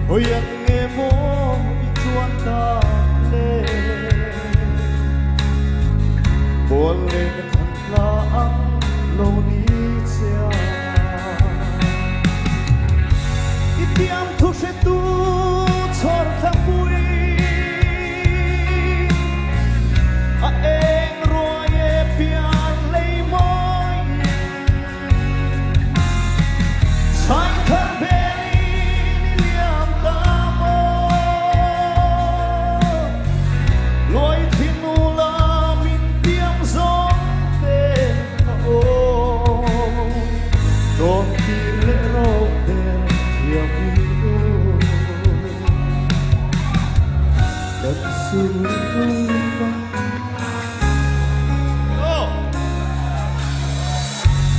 o yang nghe mô i chuan ta lê buồn lên thật là ấm lâu ní chia ít tiêm thu sẽ tu chọn thang vui à em rồi em pian lấy môi sai thân bên liam ta mơ lối thiên nu là mình tiêm gió về ô đón đi lễ rô đèn hiệp yêu đất xưa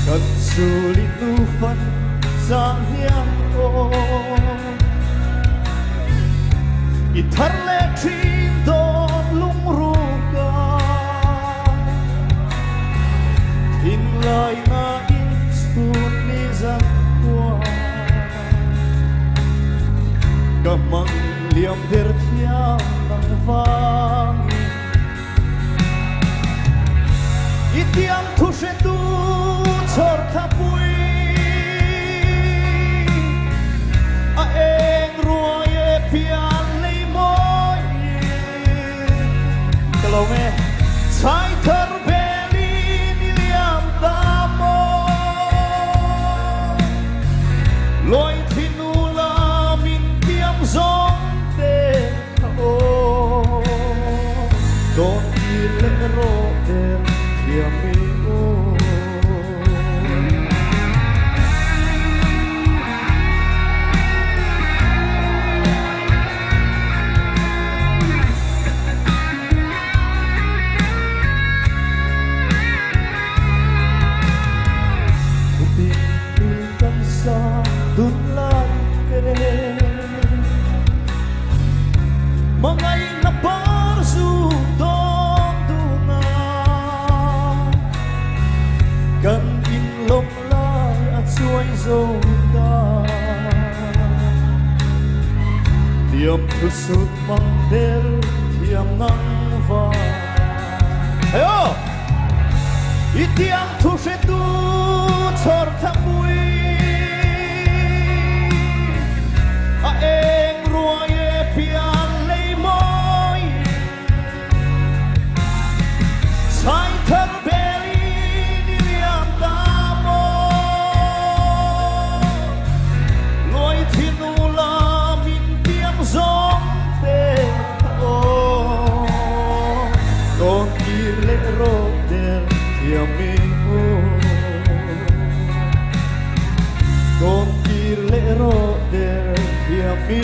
cần xử lý tu phân giang hiang ô ít thắt lệ trên đón lung ruga tin lời na in xuống ni giang qua cầm mang liam der thiam nang vang ít tiang thu sẽ tu chor tha pui a eng ruai e pian lei moi kalau me sai thar beli ni liam ta mo loi thinu la min tiam zong te o don ki le ro der tiam mi mga inaparsu tonduna kan inlom lai at suai zonda tiam tusut mangdel tiam nang va ayo itiam tusetu chor thapui a eng ruai e pian lei moi sai thar beli ni liam ta mo loi thinu la min tiam zong te o don ki le ro der tiam mi o don ki le ro der tiam mi